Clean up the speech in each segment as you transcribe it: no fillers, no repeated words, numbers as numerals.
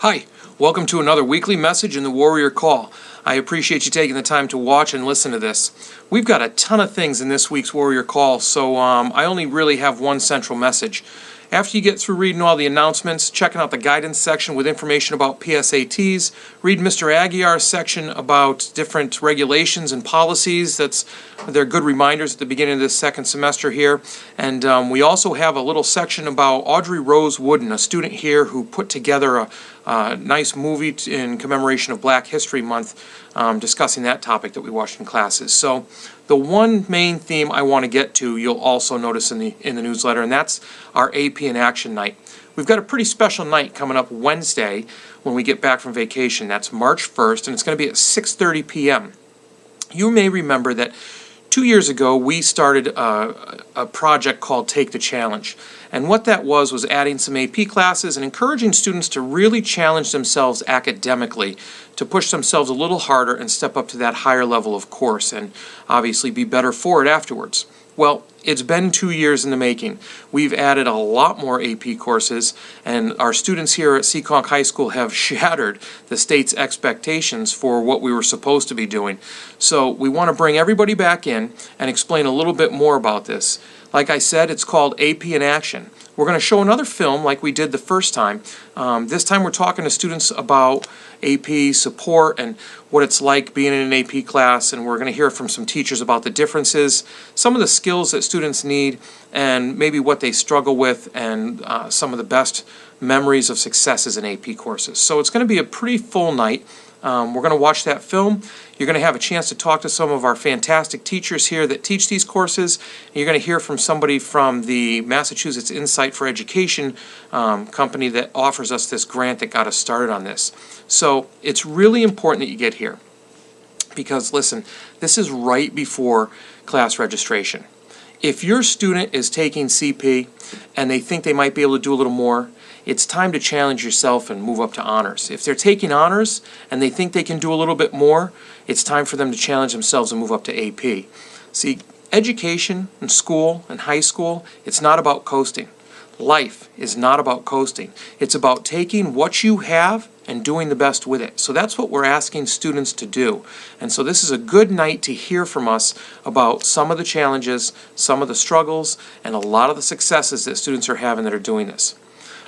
Hi, welcome to another weekly message in the Warrior Call. I appreciate you taking the time to watch and listen to this. We've got a ton of things in this week's Warrior Call, so I only really have one central message. After you get through reading all the announcements, checking out the guidance section with information about PSATs, read Mr. Aguiar's section about different regulations and policies. They're good reminders at the beginning of this second semester here. And we also have a little section about Audrey Rose Wooden, a student here who put together a nice movie in commemoration of Black History Month, discussing that topic that we watched in classes. So the one main theme I want to get to, you'll also notice in the newsletter, and that's our AP in Action night. We've got a pretty special night coming up Wednesday when we get back from vacation. That's March 1st, and it's going to be at 6:30 p.m. You may remember that 2 years ago we started a project called Take the Challenge. And what that was adding some AP classes and encouraging students to really challenge themselves academically, to push themselves a little harder and step up to that higher level of course and obviously be better for it afterwards. Well, it's been 2 years in the making. We've added a lot more AP courses, and our students here at Seekonk High School have shattered the state's expectations for what we were supposed to be doing. So we want to bring everybody back in and explain a little bit more about this. Like I said, it's called AP in Action. We're going to show another film like we did the first time. This time we're talking to students about AP support and what it's like being in an AP class, and we're going to hear from some teachers about the differences, some of the skills that students need, and maybe what they struggle with, and some of the best memories of successes in AP courses. So it's going to be a pretty full night. We're going to watch that film. You're going to have a chance to talk to some of our fantastic teachers here that teach these courses. And you're going to hear from somebody from the Massachusetts Insight for Education company that offers us this grant that got us started on this. So it's really important that you get here because, listen, this is right before class registration. If your student is taking CP and they think they might be able to do a little more, it's time to challenge yourself and move up to honors. If they're taking honors and they think they can do a little bit more, it's time for them to challenge themselves and move up to AP. See, education in school and high school, it's not about coasting. Life is not about coasting. It's about taking what you have and doing the best with it. So that's what we're asking students to do. And so this is a good night to hear from us about some of the challenges, some of the struggles, and a lot of the successes that students are having that are doing this.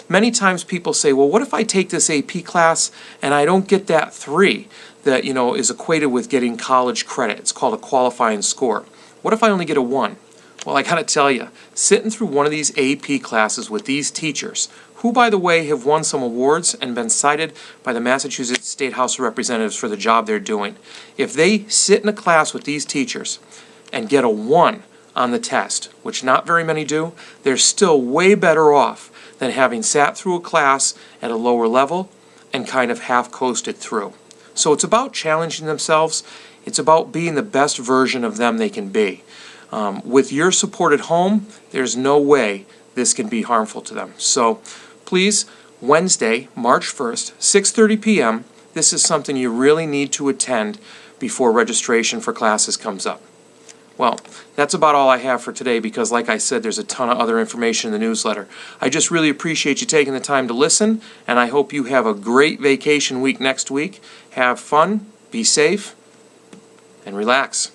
Many times people say, well, what if I take this AP class and I don't get that 3 that, is equated with getting college credit? It's called a qualifying score. What if I only get a 1? Well, I gotta tell you, sitting through one of these AP classes with these teachers, who, by the way, have won some awards and been cited by the Massachusetts State House of Representatives for the job they're doing, if they sit in a class with these teachers and get a 1 on the test, which not very many do, they're still way better off than having sat through a class at a lower level and kind of half coasted through. So it's about challenging themselves. It's about being the best version of them they can be. With your support at home, there's no way this can be harmful to them. So please, Wednesday, March 1st, 6:30 p.m., this is something you really need to attend before registration for classes comes up. Well, that's about all I have for today because, like I said, there's a ton of other information in the newsletter. I just really appreciate you taking the time to listen, and I hope you have a great vacation week next week. Have fun, be safe, and relax.